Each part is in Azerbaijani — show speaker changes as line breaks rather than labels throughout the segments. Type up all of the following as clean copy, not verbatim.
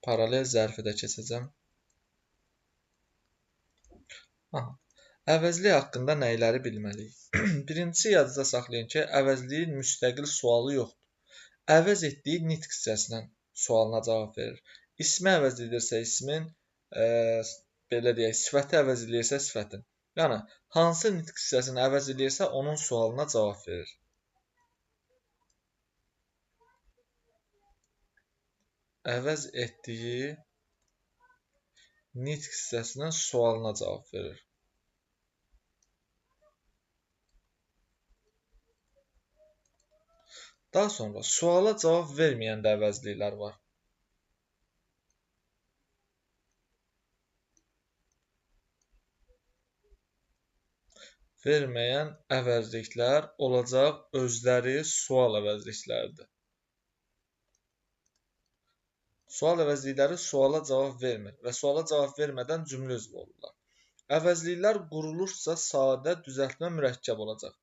Paralel zərfi də keçəcəm. Aha. Əvəzlik haqqında nəyləri bilməliyik? Birincisi, yadınızda saxlayın ki, əvəzliyin müstəqil sualı yoxdur. Əvəz etdiyi nitq hissəsindən sualına cavab verir. İsmi əvəz edirsə ismin, belə deyək, sifəti əvəz edirsə sifətin. Yəni, hansı nitq hissəsini əvəz edirsə onun sualına cavab verir. Əvəz etdiyi nitq hissəsinin sualına cavab verir. Daha sonra suala cavab verməyən də əvəzliklər var. Verməyən əvəzliklər olacaq özləri sual əvəzlikləridir. Sual əvəzlikləri suala cavab vermir və suala cavab vermədən cümlə üzvü olurlar. Əvəzliklər qurulursa sadə, düzəltmə, mürəkkəb olacaq.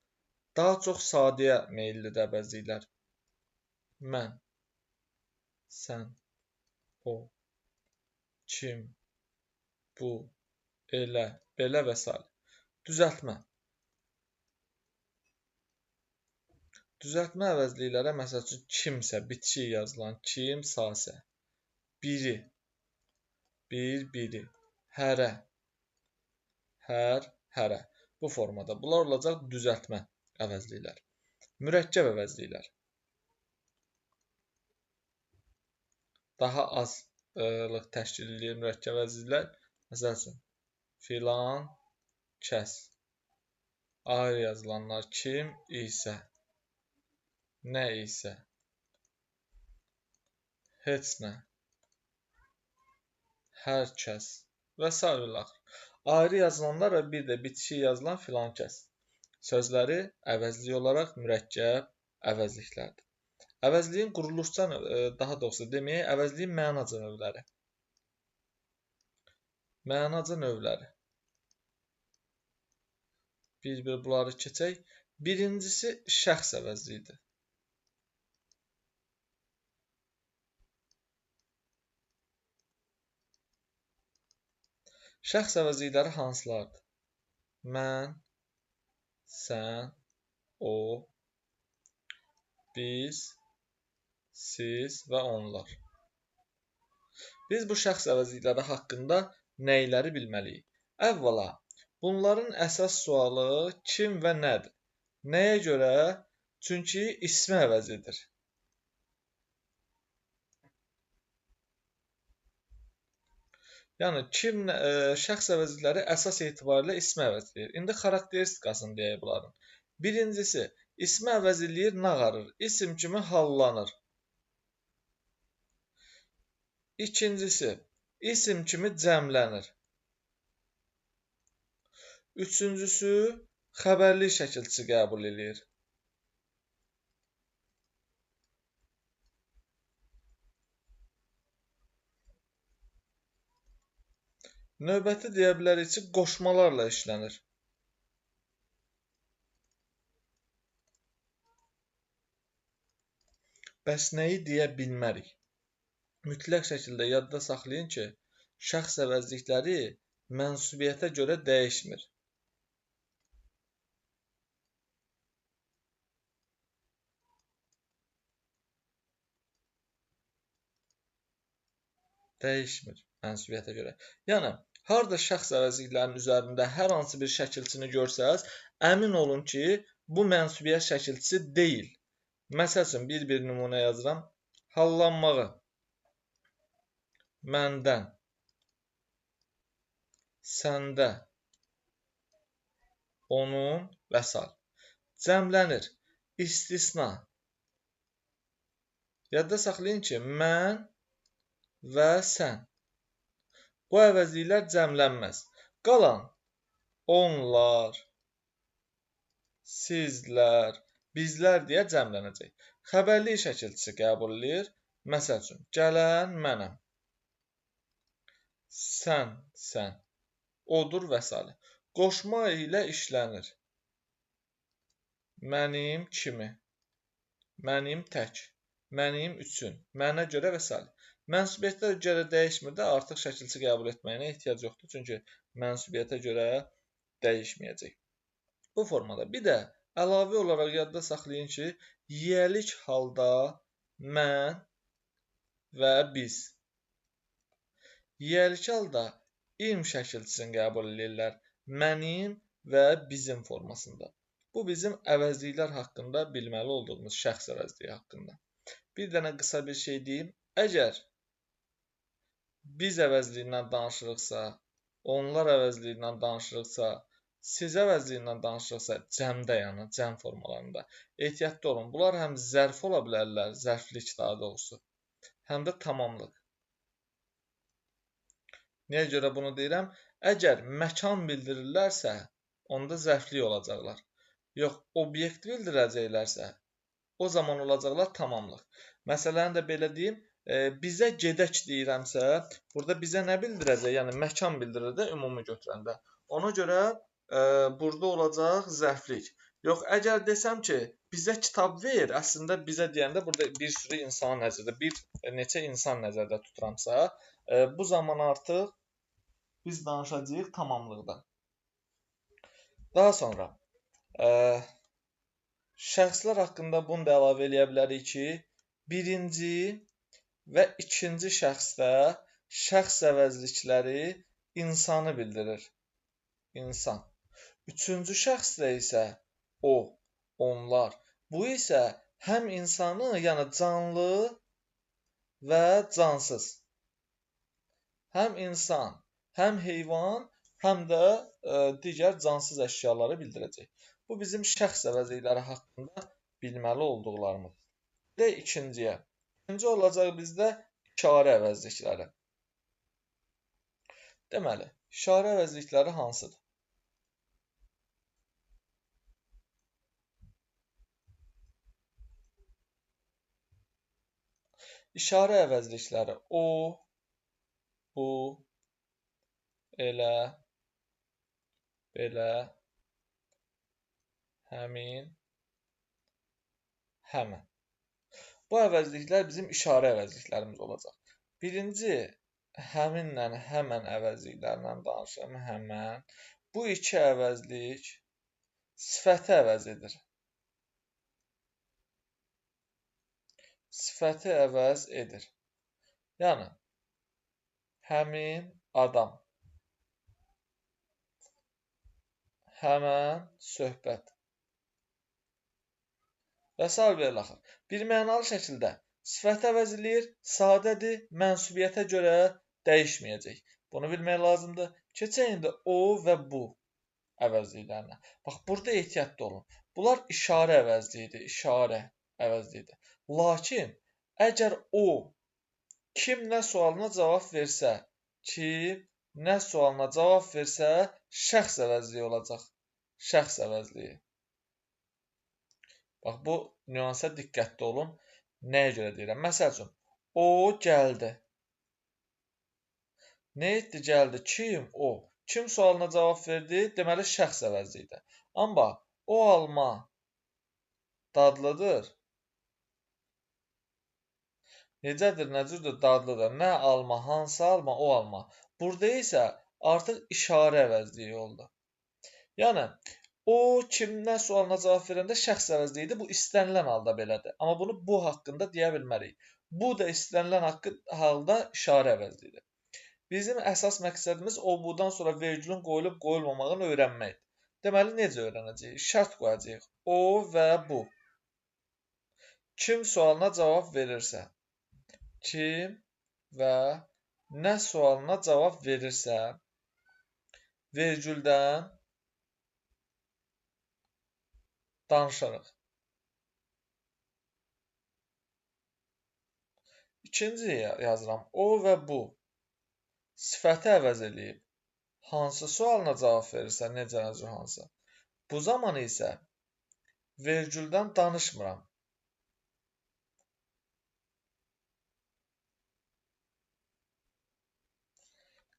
Daha çox sadəyə meyillidir əvəzliklər. Mən, sən, o, kim, bu, elə, belə və s. Düzəltmə. Düzəltmə əvəzliklərə məsəl üçün kimsə, bitişik yazılan, kim, sasə, biri, biri, hərə, hər, hərə. Bu formada. Bunlar olacaq düzəltmə əvəzliklər. Mürəkkəb əvəzliklər. Daha azlıq təşkil edir mürəkkəb əvəzliklər. Məsəl üçün, filan, kəs. Ayrı yazılanlar kim isə, nə isə, heç nə, hər kəs və s. Ayrı yazılanlar və bir də bitişik yazılan filan kəs. Sözləri əvəzlik olaraq mürəkkəb əvəzliklərdir. Əvəzliyin quruluşca, daha doğrusu deməyək, əvəzliyin mənaca növləri. Mənaca növləri. Bir-bir bunları keçək. Birincisi şəxs əvəzliyidir. Şəxs əvəzlikləri hansılardır? Mən, sən, o, biz, siz və onlar. Biz bu şəxs əvəzlikləri haqqında nəyləri bilməliyik? Əvvəla, bunların əsas sualı kim və nədir? Nəyə görə? Çünki ismi əvəz edir. Yəni, şəxs əvəzlikləri əsas etibarilə ismi əvəz edir. İndi xarakteristikasını deyək bunların. Birincisi, ismi əvəz eləyir, nağarır. İsim kimi hallanır. İkincisi, isim kimi cəmlənir. Üçüncüsü, xəbərlik şəkilçisi qəbul edir. Növbəti deyə bilərik ki, qoşmalarla işlənir. Bəs nəyi deyə bilmərik? Mütləq şəkildə yadda saxlayın ki, şəxs əvəzlikləri mənsubiyyətə görə dəyişmir. Dəyişmir mənsubiyyətə görə. Yəni, harada şəxs əvəzliklərinin üzərində hər hansı bir şəkilçini görsəz, əmin olun ki, bu mənsubiyyət şəkilçisi deyil. Məsəl üçün, bir nümunə yazıram. Hallanmağı. Məndən, səndə, onun və s. Cəmlənir, istisna. Yadda saxlayın ki, mən və sən. Bu əvəzliklər cəmlənməz. Qalan, onlar, sizlər, bizlər deyə cəmlənəcək. Xəbərlik şəkilçisi qəbul edir. Məsəl üçün, gələn mənəm. Sən, odur və s. Qoşma ilə işlənir. Mənim kimi, mənim tək, mənim üçün, mənə görə və s. Mənsubiyyətə görə dəyişmir də, artıq şəkilçi qəbul etməyinə ehtiyac yoxdur. Çünki mənsubiyyətə görə dəyişməyəcək. Bu formada. Bir də əlavə olaraq yadda saxlayın ki, yiyəlik halda mən və biz. Yiyəlik halda im şəkilçisini qəbul edirlər. Mənim və bizim formasında. Bu bizim əvəzliklər haqqında bilməli olduğumuz şəxs əvəzliyi haqqında. Bir dənə qısa bir şey deyim. Əgər biz əvəzliyindən danışırıqsa, onlar əvəzliyindən danışırıqsa, siz əvəzliyindən danışırıqsa, cəmdə yəni, cəm formalarında ehtiyatlı olun. Bunlar həm zərf ola bilərlər, zərflik daha doğrusu, həm də tamamlıq. Niyə görə bunu deyirəm? Əgər məkan bildirirlərsə, onda zərflik olacaqlar. Yox, obyekt bildirəcəklərsə, o zaman olacaqlar tamamlıq. Məsələni də belə deyim, bizə gedək deyirəmsə, burada bizə nə bildirəcək? Yəni, məkan bildirir də ümumi götürəndə. Ona görə burada olacaq zərflik. Yox, əgər desəm ki, bizə kitab ver, əslində bizə deyəndə burada bir sürü insan nəzərdə, bir neçə insan nəzərdə tuturamsa, bu zaman artıq biz danışacağıq tamamlıqda. Daha sonra, şəxslər haqqında bunu da əlavə eləyə bilərik ki, birinci və ikinci şəxsdə şəxs əvəzlikləri insanı bildirir. İnsan. Üçüncü şəxsdə isə o, onlar. Bu isə həm insanı, yəni canlı və cansız. Həm insan, həm heyvan, həm də digər cansız əşyaları bildirəcək. Bu bizim şəxs əvəzlikləri haqqında bilməli olduqlarımız. Və ikinciyə. İkinci olacaq bizdə işarə əvəzlikləri. Deməli, işarə əvəzlikləri hansıdır? İşarə əvəzlikləri o, bu, elə, belə, həmin, həmən. Bu əvəzliklər bizim işarə əvəzliklərimiz olacaq. Birinci, həminlə həmən əvəzliklərindən danışım, həmən. Bu iki əvəzlik sifəti əvəz edir. Sifəti əvəz edir. Yəni, həmin adam, həmən söhbət və s. belə axır. Bir mənalı şəkildə sifəti əvəz eləyir, sadədir, mənsubiyyətə görə dəyişməyəcək. Bunu bilmək lazımdır. Keçək indi o və bu əvəzliklərinə. Bax, burada ehtiyatlı olun. Bunlar işarə əvəzliyidir, işarə əvəzliyidir. Lakin, əgər o kim nə sualına cavab versə, kim nə sualına cavab versə, şəxs əvəzliyi olacaq. Şəxs əvəzliyi. Bax, bu nüansa diqqətli olun. Nəyə görə deyirəm? Məsəl üçün, o gəldi. Nə etdi, gəldi? Kim? O. Kim sualına cavab verdi? Deməli, şəxs əvəzliyidir. Amma o alma dadlıdır. Necədir, nəcürdür, dadlıdır. Nə alma, hansı alma, o alma. Burada isə artıq işarə əvəzliyi oldu. Yəni, o kimlə sualına cavab verəndə şəxs əvəzliyidir. Bu istənilən halda belədir. Amma bunu bu haqqında deyə bilmərik. Bu da istənilən halda işarə əvəzliyidir. Bizim əsas məqsədimiz o budan sonra vergülün qoyulub qoyulmamağını öyrənməkdir. Deməli, necə öyrənəcəyik? Şərt qoyacağıq. O və bu. Kim sualına cavab verirsə, kim və nə sualına cavab verirsə, vergüldən danışarıq. İkinci yazıram. O və bu sifəti əvəz eləyib. Hansı sualına cavab verirsə, necə hansı. Bu zaman isə vergüldən danışmıram.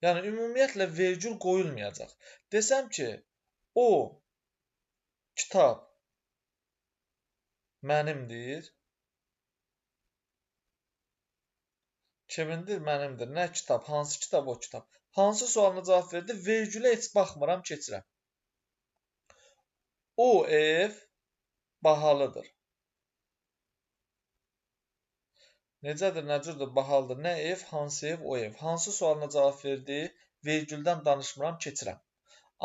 Yəni, ümumiyyətlə vergül qoyulmayacaq. Desəm ki, o kitab mənimdir. Kimindir? Mənimdir. Nə kitab? Hansı kitab? O kitab. Hansı sualına cavab verdi? Vergülə heç baxmıram, keçirəm. O ev bahalıdır. Necədir, nə cürdür, bahalıdır. Nə ev, hansı ev, o ev. Hansı sualına cavab verdi? Vergüldən danışmıram, keçirəm.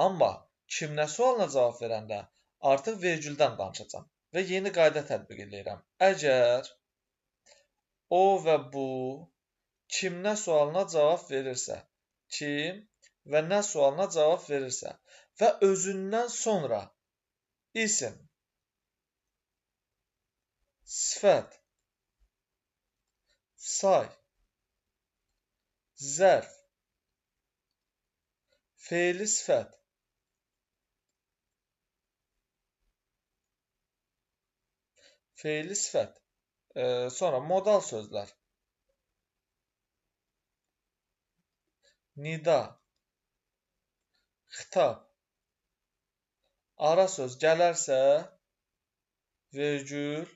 Amma kim nə sualına cavab verəndə artıq vergüldən danışacağam və yeni qayda tətbiq edirəm. Əgər o və bu kim nə sualına cavab verirsə, kim və nə sualına cavab verirsə və özündən sonra isim, sifət, say, zərf, fe'li sifət, sonra modal sözlər, nida, xitab, ara söz gələrsə vergül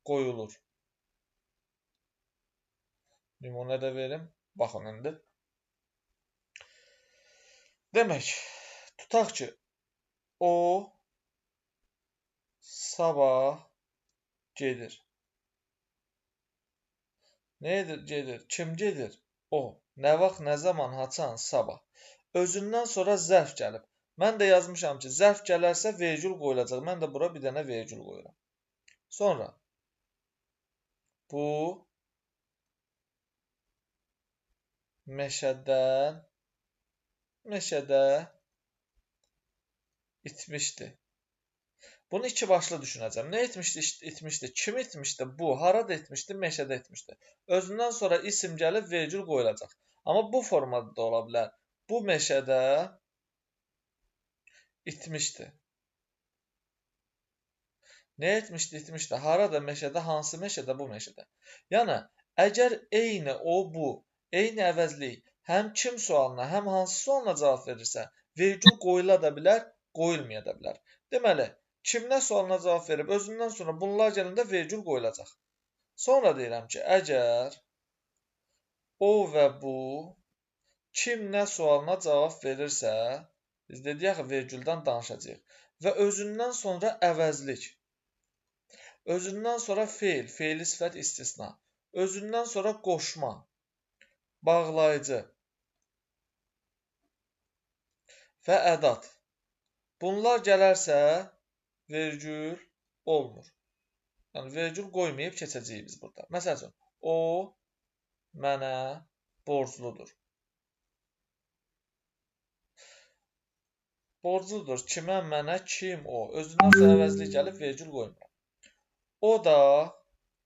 qoyulur. Nümunə də verim. Baxın indi. Demək, tutaq ki, o sabah gedir. Nə edir? Gedir. Kim gedir? O. Nə vaxt, nə zaman, haçan, sabah. Özündən sonra zərf gəlib. Mən də yazmışam ki, zərf gələrsə vergül qoyulacaq. Mən də bura bir dənə vergül qoyuram. Sonra bu meşədə itmişdi. Bunu iki başlı düşünəcəm. Nə itmişdi? Kim itmişdi? Bu. Harada itmişdi? Meşədə itmişdi. Özündən sonra isim gəlib vergül qoyulacaq. Amma bu formada da ola bilər. Bu meşədə itmişdi. Nə etmişdi? İtmişdi. Harada? Meşədə. Hansı meşədə? Bu meşədə. Yəni, əgər eyni o, bu, eyni əvəzlik həm kim sualına, həm hansı sualına cavab verirsə, vergül qoyula da bilər, qoyulmaya da bilər. Deməli, kim nə sualına cavab verib, özündən sonra bunlar gələndə vergül qoyulacaq. Sonra deyirəm ki, əgər o və bu kim nə sualına cavab verirsə, biz dedik axı, vergüldən danışacağıq. Və özündən sonra əvəzlik. Özündən sonra fe'l, fe'li sifət istisna. Özündən sonra qoşma, bağlayıcı və ədat. Bunlar gələrsə vergül olmur. Yəni, vergül qoymayıb keçəcəyik biz burada. Məsəl üçün, o mənə borcludur. Borcludur. Kimə, mənə, kim, o. Özündən sonra əvəzlik gəlib vergül qoymuram. O da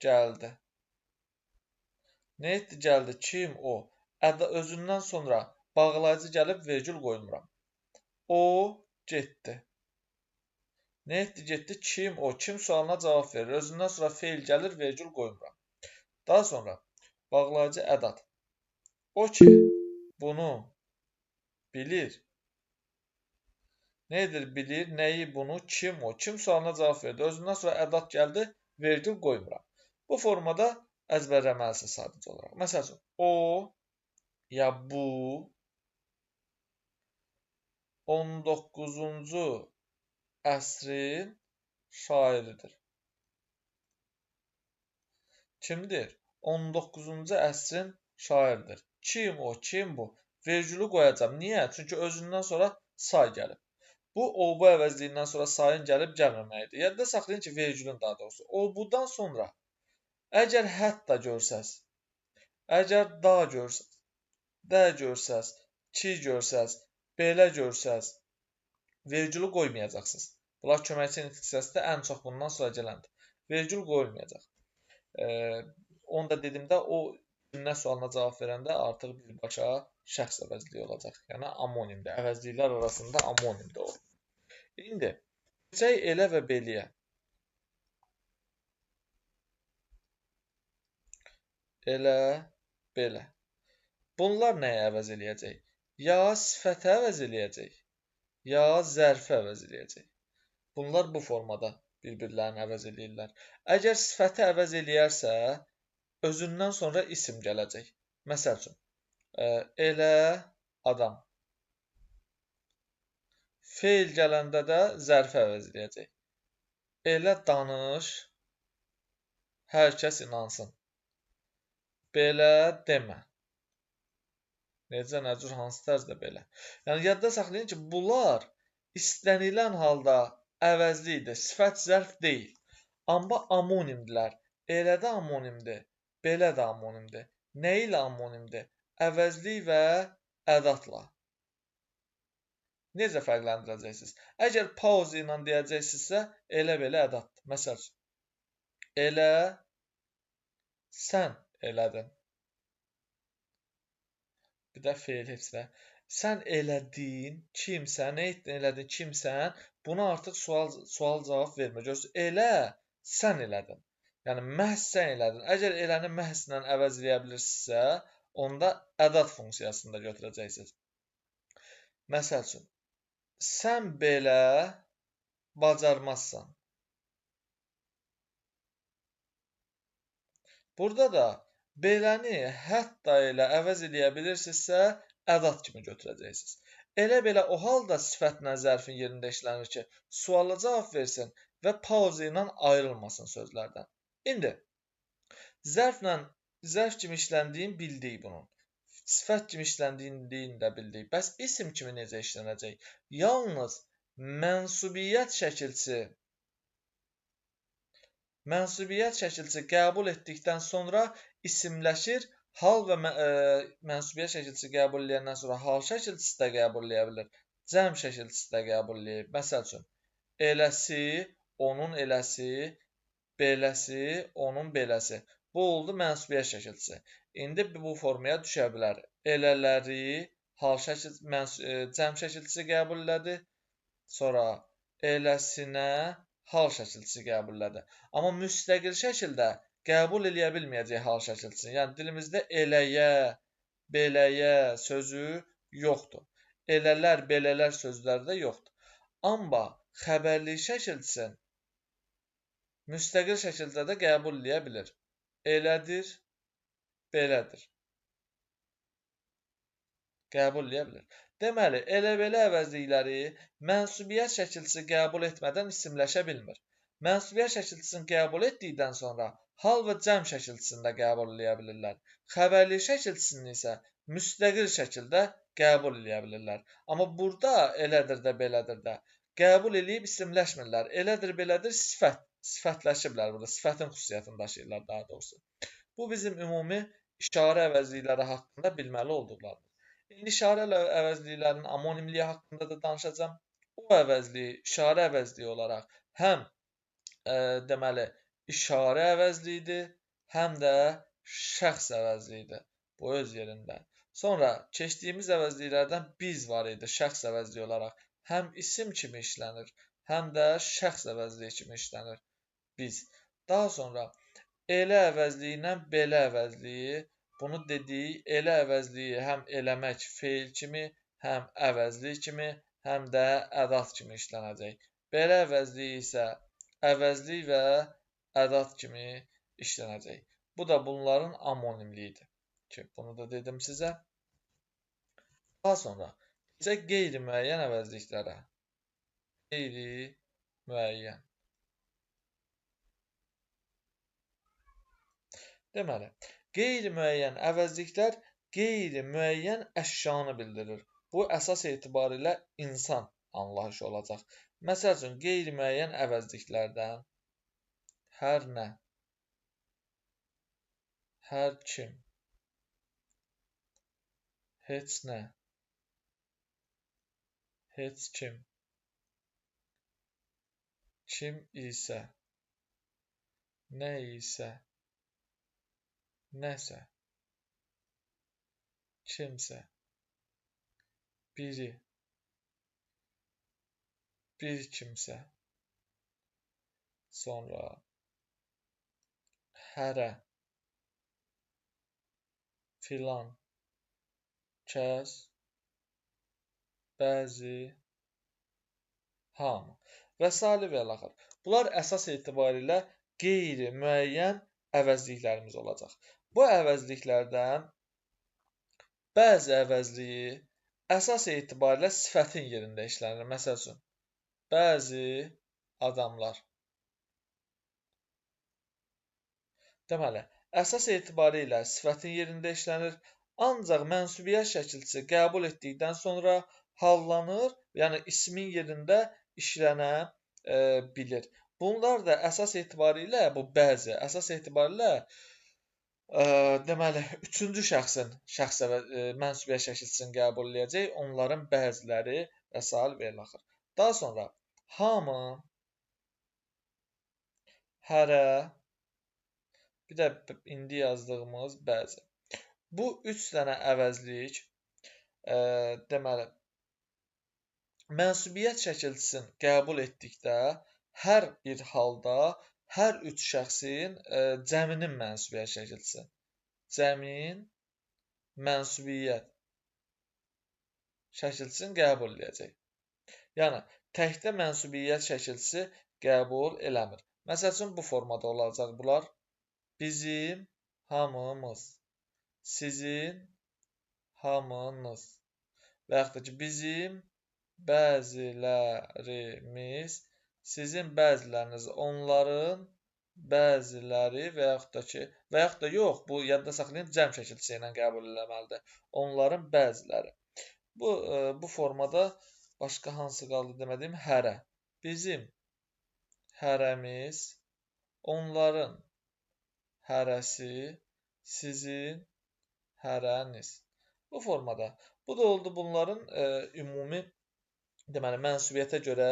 gəldi. Nə etdi? Gəldi. Kim, o. Özündən sonra bağlayıcı gəlib vergül qoymuram. O getdi. Nə etdi? Getdi. Kim, o. Kim sualına cavab verir. Özündən sonra fe'l gəlir, vergül qoymuram. Daha sonra bağlayıcı ədat. O ki, bunu bilir. Nə edir? Bilir. Nəyi? Bunu. Kim, o. Kim sualına cavab verdi. Özündən sonra ədat gəldi, vergül qoymuram. Bu formada əzbərləməlisin sadəcə olaraq. Məsəl üçün, o ya bu 19-cu əsrin şairidir. Kimdir? 19-cu əsrin şairidir. Kim o? Kim bu? Vergülü qoyacam. Niyə? Çünki özündən sonra say gəlib. Bu, o-bu əvəzliyindən sonra sayın gəlib gəlməməlidir. Yadda saxlayın ki, vergülün daha doğrusu. O-budan sonra əgər hətta görsəz, əgər da görsəz, də görsəz, ki görsəz, belə görsəz, vergülü qoymayacaqsınız. Bunlar köməkçi nitq hissəsində ən çox bundan sonra gələndir. Vergül qoyulmayacaq. Onu da dedimdə, o nə sualına cavab verəndə artıq birbaşa şəxs əvəzliyi olacaq. Yəni, amonimdir. Əvəzliklər arasında amonimdir o. İndi, keçək elə və beliyə. Elə, belə. Bunlar nəyə əvəz eləyəcək? Ya sifətə əvəz eləyəcək, ya zərfi əvəz eləyəcək. Bunlar bu formada bir-birlərini əvəz eləyirlər. Əgər sifəti əvəz eləyərsə, özündən sonra isim gələcək. Məsəl üçün, elə adam. Feil gələndə də zərfi əvəz edəcək. Elə danış, hər kəs inansın. Belə demə. Necə, nə cür, hansı tərzdə belə? Yəni, yadda saxlayın ki, bunlar istənilən halda əvəzlidir, sifət zərf deyil. Amma amonimdirlər. Elə də amonimdir, belə də amonimdir. Nə ilə amonimdir? Əvəzlik və ədatla. Necə fərqləndirəcəksiniz? Əgər pauza ilə deyəcəksinizsə, elə belə ədatdır. Məsəl üçün, elə sən elədin. Bir də feil heç də. Sən elədin, kimsən, nə etdin, elədin, kimsən, buna artıq sual cavab vermir. Görürsünüz, elə sən elədin. Yəni, məhz sən elədin. Əgər eləni məhzlə əvəz eləyə bilirsinizsə, onda ədat funksiyasını da götürəcəksiniz. Məsəl üçün, sən belə bacarmazsan. Burada da beləni hətta ilə əvəz eləyə bilirsinizsə, ədat kimi götürəcəksiniz. Elə belə o halda sifətlə zərfin yerində işlənir ki, suala cavab versin və pauza ilə ayrılmasın sözlərdən. İndi, zərf kimi işləndiyini bildik bunun. Sifət kimi işləndiyini də bildik. Bəs isim kimi necə işlənəcək? Yalnız mənsubiyyət şəkilçisi qəbul etdikdən sonra isimləşir. Hal və mənsubiyyət şəkilçisi qəbul edəndən sonra hal şəkilçisi də qəbul edə bilir. Cəm şəkilçisi də qəbul edir. Məsəl üçün, eləsi, onun eləsi, beləsi, onun beləsi. Bu oldu mənsubiyyət şəkilçisi. İndi bu formaya düşə bilər. Elələri cəm şəkilçisi qəbul elədi. Sonra eləsinə hal şəkilçisi qəbul elədi. Amma müstəqil şəkildə qəbul eləyə bilməyəcək hal şəkilçisini. Yəni dilimizdə eləyə, beləyə sözü yoxdur. Elələr, belələr sözləri də yoxdur. Amma xəbərlik şəkilçisini müstəqil şəkildə də qəbul eləyə bilir. Elədir, belədir. Qəbul eləyə bilir. Deməli, elə-belə əvəzlikləri mənsubiyyət şəkilçisi qəbul etmədən isimləşə bilmir. Mənsubiyyət şəkilçisini qəbul etdikdən sonra hal və cəm şəkilçisini də qəbul eləyə bilirlər. Xəbərlik şəkilçisini isə müstəqil şəkildə qəbul eləyə bilirlər. Amma burada elədir də, belədir də qəbul eləyib isimləşmirlər. Elədir, belədir, sifətləşiblər burada. Sifətin xüsusiyyətini daşıyırlar daha doğrusu. Bu bizim ümumi işarə əvəzlikləri haqqında bilməli olduqlarımız. İndi işarə əvəzliklərinin amonimliyi haqqında da danışacağım. O əvəzliyi işarə əvəzliyi olaraq həm deməli işarə əvəzliyidir, həm də şəxs əvəzliyidir. Bu öz yerində. Sonra keçdiyimiz əvəzliklərdən biz var idi şəxs əvəzliyi olaraq. Həm isim kimi işlənir, həm də şəxs əvəzliyi kimi işlənir biz. Daha sonra elə əvəzliyi ilə belə əvəzliyi, bunu dedik, elə əvəzliyi həm eləmək feil kimi, həm əvəzlik kimi, həm də ədat kimi işlənəcək. Belə əvəzliyi isə əvəzlik və ədat kimi işlənəcək. Bu da bunların amonimliyidir. Bunu da dedim sizə. Daha sonra isə qeyri-müəyyən əvəzliklərə. Qeyri-müəyyən. Deməli, qeyri-müəyyən əvəzliklər qeyri-müəyyən əşyanı bildirir. Bu, əsas etibarilə insan anlayışı olacaq. Məsəl üçün, qeyri-müəyyən əvəzliklərdən hər nə, hər kim, heç nə, heç kim, kim isə, nə isə, nəsə, kimsə, biri, bir kimsə, sonra hərə, filan, kəs, bəzi, hamı və sair və ilaxır. Bunlar əsas etibarilə qeyri-müəyyən əvəzliklərimiz olacaq. Bu əvəzliklərdən bəzi əvəzliyi əsas etibarilə sifətin yerində işlənir. Məsəl üçün, bəzi adamlar. Deməli, əsas etibarilə sifətin yerində işlənir, ancaq mənsubiyyət şəkilçisi qəbul etdikdən sonra hallanır, yəni ismin yerində işlənə bilir. Bunlar da əsas etibarilə, bu bəzi, əsas etibarilə deməli, üçüncü şəxsin mənsubiyyət şəkilçisini qəbul edəcək, onların bəziləri və s. verilir. Daha sonra hamı, hərə, bir də indi yazdığımız bəzi. Bu üç dənə əvəzlik deməli, mənsubiyyət şəkilçisini qəbul etdikdə hər bir halda hər üç şəxsin cəminin mənsubiyyət şəkilçisi. Cəmin mənsubiyyət şəkilçisini qəbul edəcək. Yəni, təkdə mənsubiyyət şəkilçisi qəbul eləmir. Məsəl üçün, bu formada olacaq bunlar. Bizim hamımız, sizin hamınız və yaxud da ki, bizim bəzilərimiz, sizin bəziləriniz, onların bəziləri və yaxud da yox, bu yadda saxlayın, cəm şəkilçisi ilə qəbul eləməlidir. Onların bəziləri. Bu formada başqa hansı qaldı demədiyim hərə. Bizim hərəmiz, onların hərəsi, sizin hərəniz. Bu formada. Bu da oldu bunların ümumi deməli, mənsubiyyətə görə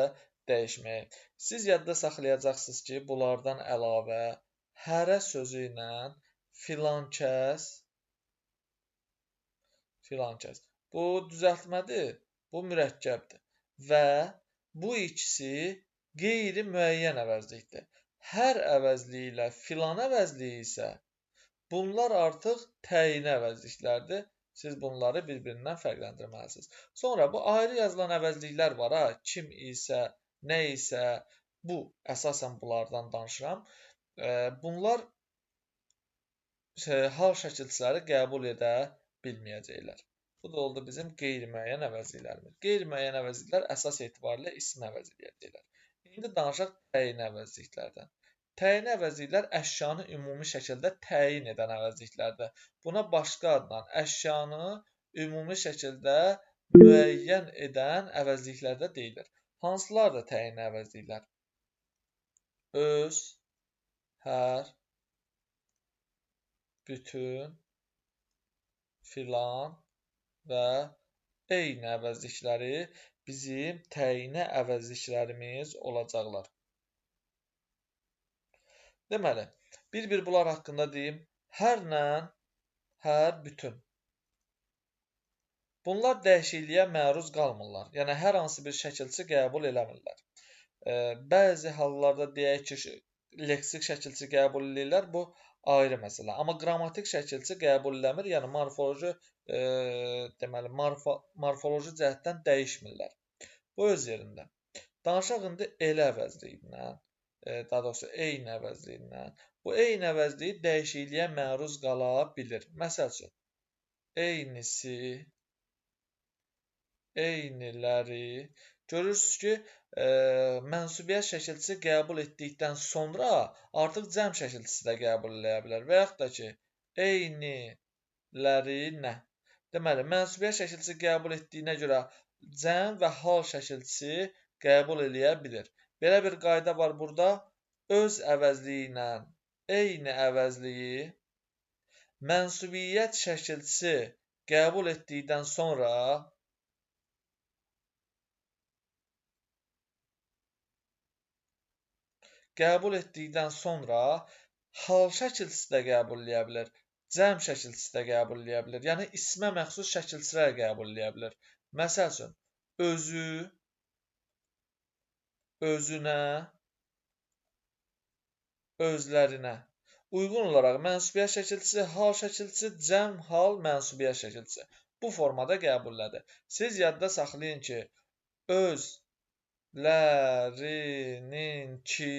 dəyişməyi. Siz yadda saxlayacaqsınız ki, bunlardan əlavə hərə sözü ilə filan kəs, bu düzəltmədir, bu mürəkkəbdir və bu ikisi qeyri-müəyyən əvəzlikdir. Hər əvəzliyi ilə filan əvəzliyi isə bunlar artıq təyin əvəzliklərdir. Siz bunları bir-birindən fərqləndirməlisiniz. Sonra bu ayrı yazılan əvəzliklər var. Kim isə, nə isə, bu əsasən bunlardan danışıram. Bunlar hal şəkilçiləri qəbul edə bilməyəcəklər. Bu da oldu bizim qeyri-müəyyən əvəzliklərimiz. Qeyri-müəyyən əvəzliklər əsas etibarilə isim əvəzi edəcəklər. İndi danışaq təyin əvəzliklərdən. Təyin əvəzliklər əşyanı ümumi şəkildə təyin edən əvəzliklərdir. Buna başqa adla əşyanı ümumi şəkildə müəyyən edən əvəzliklər də deyilir. Hansılardır təyin əvəzliklər? Öz, hər, bütün, filan və eyni əvəzlikləri bizim təyinə əvəzliklərimiz olacaqlar. Deməli, bir-bir bunlar haqqında deyim. Hərlə, hər, bütün. Bunlar dəyişikliyə məruz qalmırlar. Yəni, hər hansı bir şəkilçi qəbul eləmirlər. Bəzi hallarda deyək ki, leksik şəkilçi qəbul edirlər, bu ayrı məsələ. Amma qrammatik şəkilçi qəbul eləmir, yəni morfoloji cəhətdən dəyişmirlər. Bu öz yerində. Danışaq indi elə əvəzliyindən, daha doğrusu eyni əvəzliyindən. Bu eyni əvəzliyi dəyişikliyə məruz qala bilir. Məsəl üçün, eynisi, eyniləri. Görürsünüz ki, mənsubiyyət şəkilçisi qəbul etdikdən sonra artıq cəm şəkilçisi də qəbul eləyə bilər. Və yaxud da ki, eyniləri nə? Deməli, mənsubiyyət şəkilçisi qəbul etdiyinə görə cəm və hal şəkilçisi qəbul eləyə bilir. Belə bir qayda var burada. Öz əvəzliyi ilə eyni əvəzliyi mənsubiyyət şəkilçisi qəbul etdikdən sonra hal şəkilçisi də qəbul eləyə bilər, cəm şəkilçisi də qəbul eləyə bilər. Yəni, ismə məxsus şəkilçilər qəbul eləyə bilər. Məsəl üçün, özü, özünə, özlərinə. Uyğun olaraq mənsubiyyət şəkilçisi, hal şəkilçisi, cəm, hal, mənsubiyyət şəkilçisi. Bu formada qəbullədir. Siz yadda saxlayın ki, özlərininki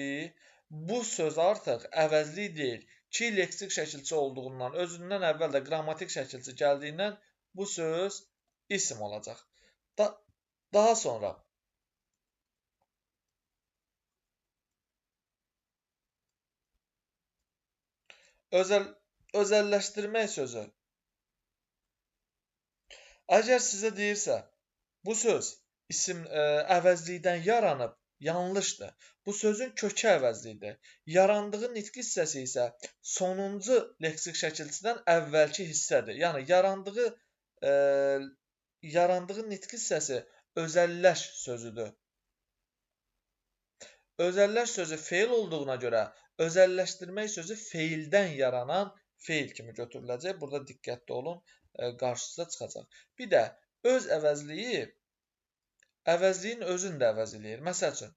bu söz artıq əvəzlik deyil. Ki, leksik şəkilçi olduğundan, özündən əvvəl də qrammatik şəkilçi gəldiyindən bu söz isim olacaq. Daha sonra özəlləşdirmək sözü. Əgər sizə deyirsə, bu söz isim əvəzlikdən yaranıb, yanlışdır. Bu sözün kökü əvəzlikdir. Yarandığı nitq hissəsi isə sonuncu leksik şəkilçidən əvvəlki hissədir. Yəni yarandığı nitq hissəsi özəlləş sözüdür. Özəlləş sözü feil olduğuna görə özəlləşdirmək sözü feildən yaranan feil kimi götürüləcək. Burada diqqətli olun, qarşınıza çıxacaq. Bir də öz əvəzliyi əvəzliyin özünü də əvəz eləyir. Məsəl üçün,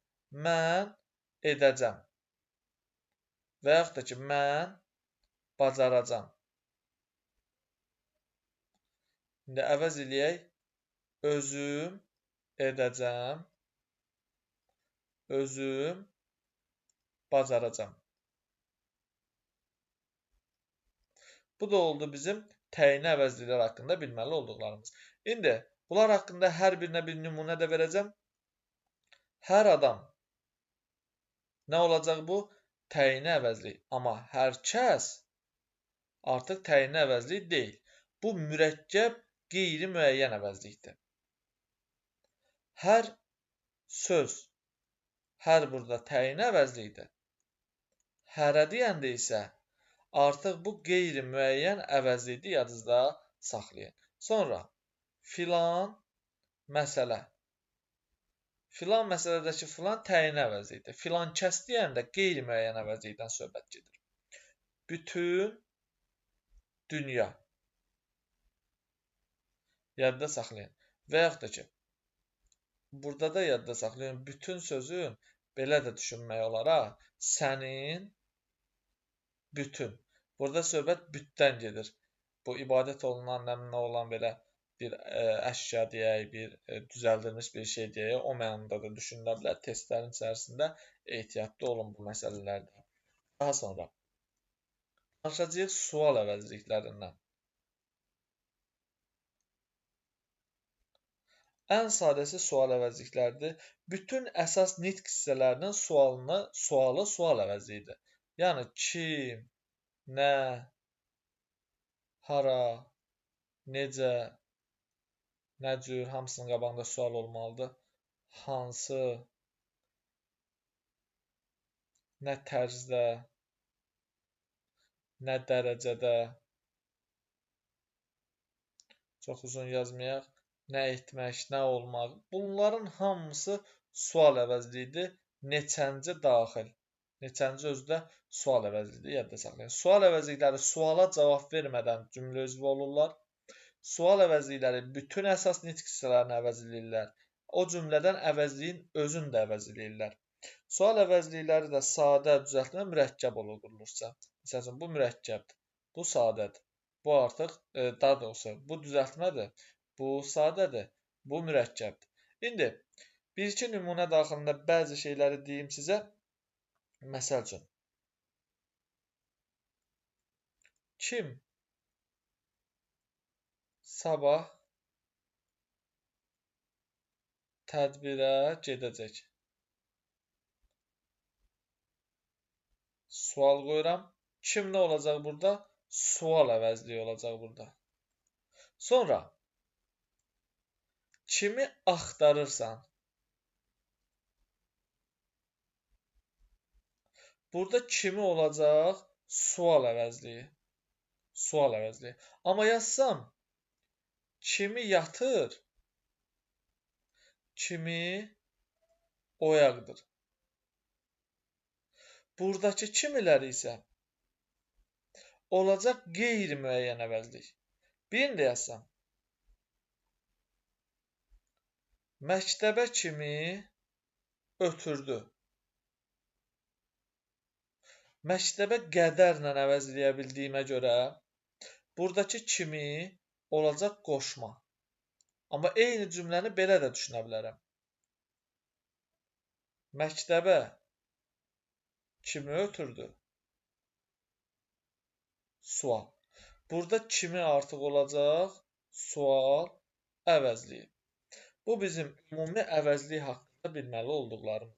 mən edəcəm və yaxud da ki, mən bacaracam. İndi əvəz eləyək, özüm edəcəm, özüm bacaracam. Bu da oldu bizim təyini əvəzliklər haqqında bilməli olduqlarımız. İndi bunlar haqqında hər birinə bir nümunə də verəcəm. Hər adam nə olacaq bu? Təyini əvəzlik. Amma hər kəs artıq təyini əvəzlik deyil. Bu mürəkkəb qeyri-müəyyən əvəzlikdir. Hər söz, hər burada təyin əvəzlikdir. Hərə deyəndə isə artıq bu qeyri-müəyyən əvəzlikdir, yadınızda saxlayın. Sonra filan məsələ. Filan məsələdəki filan təyin əvəzlikdir. Filan kəs deyəndə qeyri-müəyyən əvəzlikdən söhbət gedir. Bütün dünya. Yadda saxlayın. Və yaxud da ki, burada da yadda saxlayın, bütün sözün belə də düşünmək olar. Sənin bütün. Burada söhbət bütdən gedir. Bu ibadət olunan, nəminə olan belə bir əşya deyək, bir düzəldilmiş bir şey deyək, o mənada da düşünülə bilər. Testlərin içərisində ehtiyatlı olun bu məsələlərdə. Daha sonra danışacağıq sual əvəzliklərindən. Ən sadəsi sual əvəzlikləridir. Bütün əsas nitq hissələrinin sualı sual əvəzliyidir. Yəni kim, nə, hara, necə, nə cür, hamısının qabağında sual olmalıdır. Hansı, nə tərzdə, nə dərəcədə. Çox uzun yazmayaq. Nə etmək, nə olmaq. Bunların hamısı sual əvəzliyidir. Neçənci daxil. Neçənci özü də sual əvəzliyidir. Yadda saxlayın. Sual əvəzlikləri suala cavab vermədən cümlə üzvü olurlar. Sual əvəzlikləri bütün əsas nitq hissələrini əvəz eləyirlər. O cümlədən əvəzliyin özünü də əvəz eləyirlər. Sual əvəzlikləri də sadə, düzəltmə, mürəkkəb olur qurulursa. Məsələn, bu mürəkkəbdir. Bu sadədir. Bu artıq, daha doğrusu, bu düzəltmədir. Bu sadədir, bu mürəkkəbdir. İndi, bir-iki nümunə daxilində bəzi şeyləri deyim sizə. Məsəl üçün, kim sabah tədbirə gedəcək? Sual qoyuram. Kim nə olacaq burada? Sual əvəzliyi olacaq burada. Sonra, kimi axtarırsan? Burada kimi olacaq? Sual əvəzliyi. Sual əvəzliyi. Amma yazsam, kimi yatır? Kimi oyaqdır? Buradakı kimiləri isə olacaq qeyri-müəyyən əvəzlik. Birini də yazsam, məktəbə kimi ötürdü. Məktəbə qədərlə əvəzləyə bildiyimə görə, buradakı kimi olacaq qoşma. Amma eyni cümləni belə də düşünə bilərəm. Məktəbə kimi ötürdü? Sual. Burada kimi artıq olacaq? sual, əvəzliyi. Bu bizim ümumi əvəzlik haqqında bilməli olduqlarımız.